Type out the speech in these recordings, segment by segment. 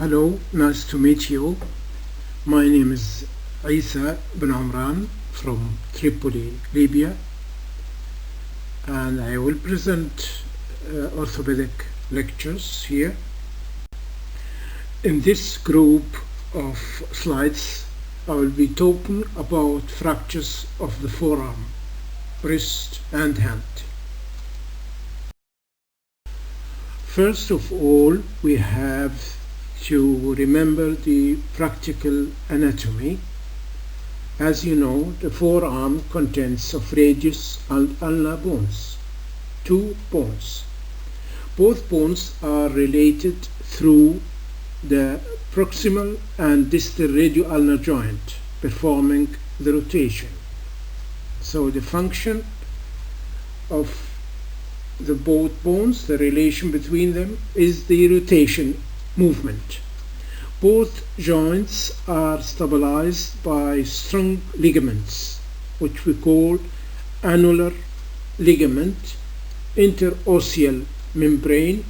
Hello, nice to meet you. My name is Isa bin Amran from Tripoli, Libya, and I will present orthopedic lectures here. In this group of slides, I will be talking about fractures of the forearm, wrist and hand. First of all, we have to remember the practical anatomy. As you know, the forearm contains of radius and ulnar bones, two bones. Both bones are related through the proximal and distal radio-ulnar joint, performing the rotation. So the function of the both bones, the relation between them, is the rotation movement. Both joints are stabilized by strong ligaments, which we call annular ligament, interosseous membrane,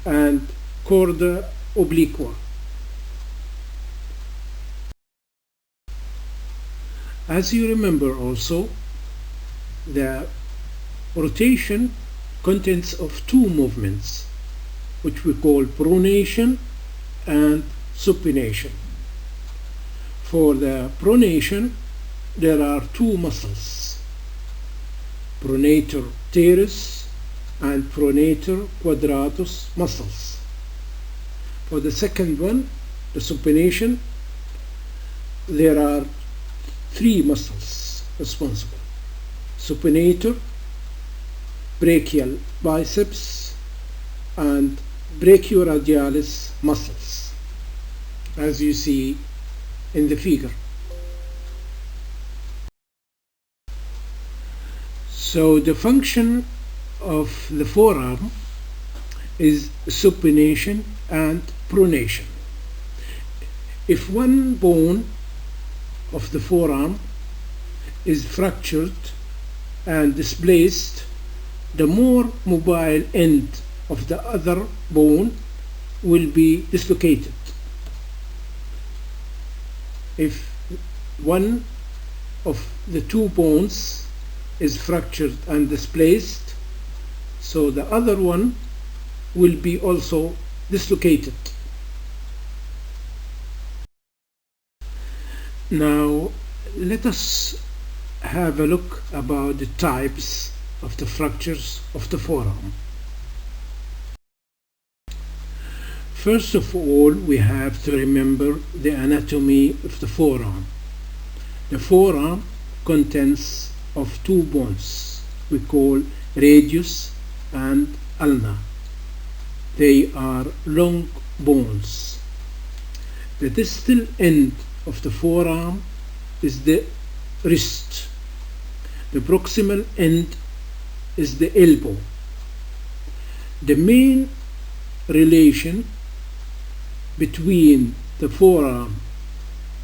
and chorda obliqua. As you remember also, the rotation consists of two movements, which we call pronation and supination. For the pronation, there are two muscles, pronator teres and pronator quadratus muscles. For the second one, the supination, there are three muscles responsible: supinator, brachial biceps, and brachioradialis muscles, as you see in the figure. So the function of the forearm is supination and pronation. If one bone of the forearm is fractured and displaced, the more mobile end of the other bone will be dislocated. If one of the two bones is fractured and displaced, so the other one will be also dislocated. Now let us have a look about the types of the fractures of the forearm. First of all, we have to remember the anatomy of the forearm. The forearm consists of two bones we call radius and ulna. They are long bones. The distal end of the forearm is the wrist. The proximal end is the elbow. The main relation between the forearm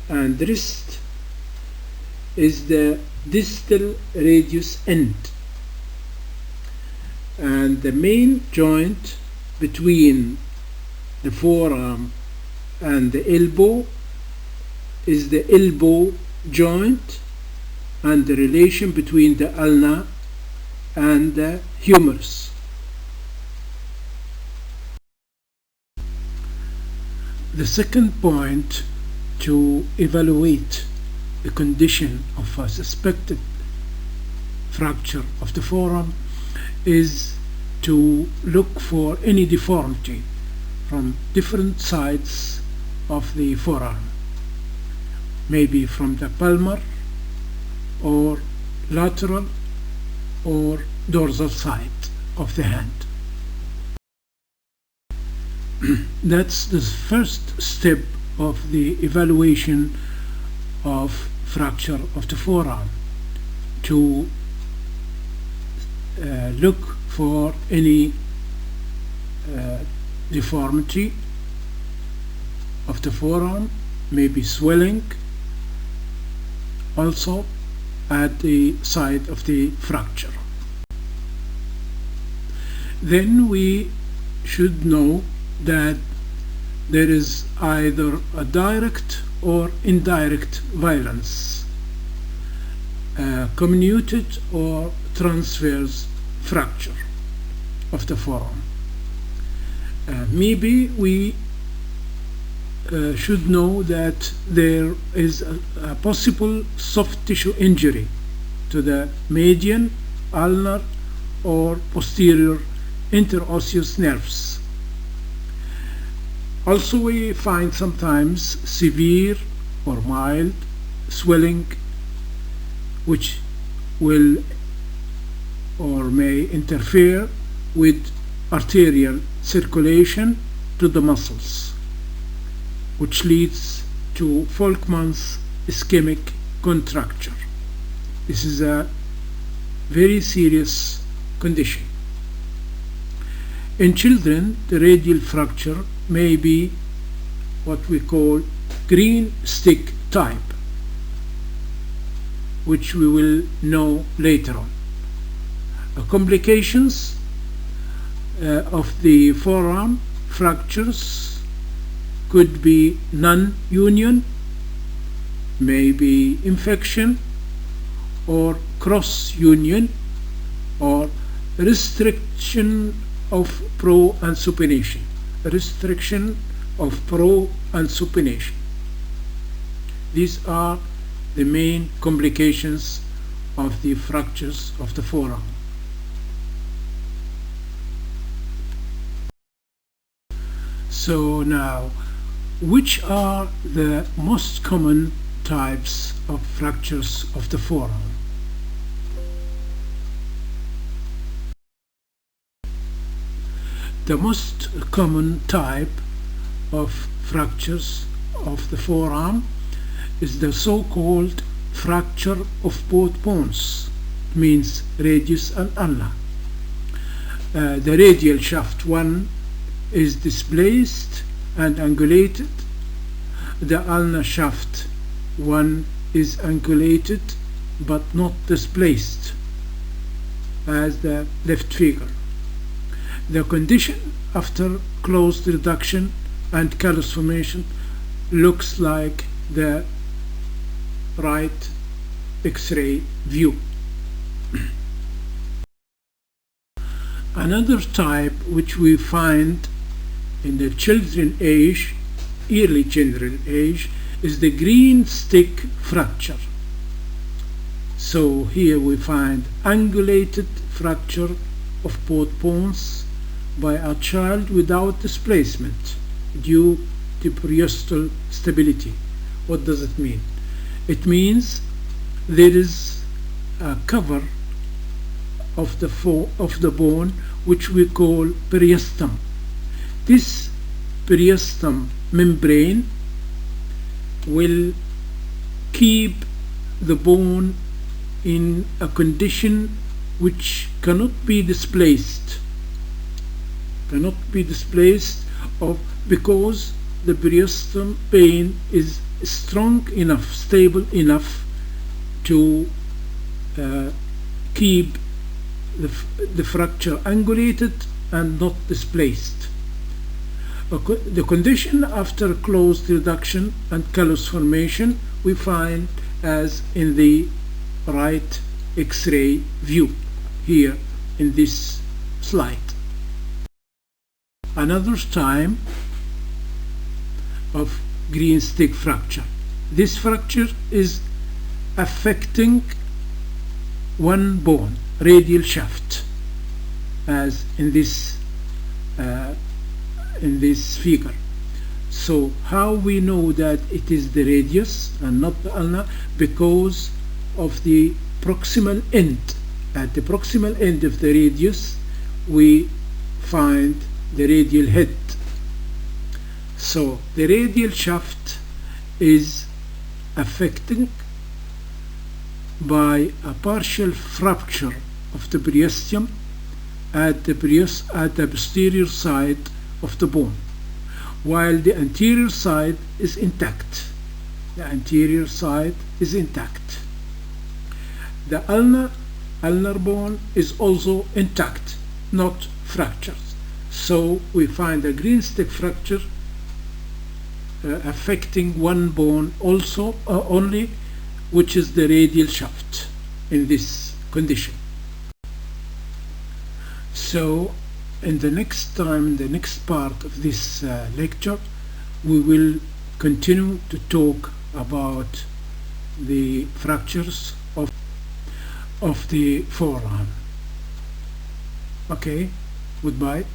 and the wrist is the distal radius end, and the main joint between the forearm and the elbow is the elbow joint, and the relation between the ulna and the humerus. The second point to evaluate the condition of a suspected fracture of the forearm is to look for any deformity from different sides of the forearm, maybe from the palmar or lateral or dorsal side of the hand. That's the first step of the evaluation of fracture of the forearm, to look for any deformity of the forearm, maybe swelling also at the site of the fracture. Then we should know that there is either a direct or indirect violence, comminuted or transverse fracture of the forearm. Maybe we should know that there is a possible soft tissue injury to the median, ulnar, or posterior interosseous nerves. Also, we find sometimes severe or mild swelling, which will or may interfere with arterial circulation to the muscles, which leads to Volkmann's ischemic contracture. This is a very serious condition. In children, the radial fracture may be what we call green stick type, which we will know later on. Complications of the forearm fractures could be non-union, maybe infection, or cross-union, or restriction of pro and supination. Restriction of pro and supination. These are the main complications of the fractures of the forearm. So now, which are the most common types of fractures of the forearm? The most common type of fractures of the forearm is the so-called fracture of both bones, means radius and ulna. The radial shaft 1 is displaced and angulated. The ulnar shaft 1 is angulated but not displaced, as the left figure. The condition after closed reduction and callus formation looks like the right X-ray view. Another type which we find in the children age, early children age, is the green stick fracture. So here we find angulated fracture of both bones by a child without displacement due to periostal stability. What does it mean? It means there is a cover of the bone which we call periostum. This periostum membrane will keep the bone in a condition which cannot be displaced. Because the periostum vein is strong enough, stable enough to keep the fracture angulated and not displaced. The condition after closed reduction and callus formation we find as in the right X-ray view here in this slide. Another time of green stick fracture. This fracture is affecting one bone, radial shaft, as in this figure. So how we know that it is the radius and not the ulna? Because of the proximal end. At the proximal end of the radius we find the radial head. So the radial shaft is affected by a partial fracture of the periostum at the posterior side of the bone, while the anterior side is intact. The anterior side is intact. The ulnar bone is also intact, not fractured. So we find a green stick fracture affecting one bone also only, which is the radial shaft in this condition. So in the next time, the next part of this lecture, we will continue to talk about the fractures of the forearm. Okay, goodbye.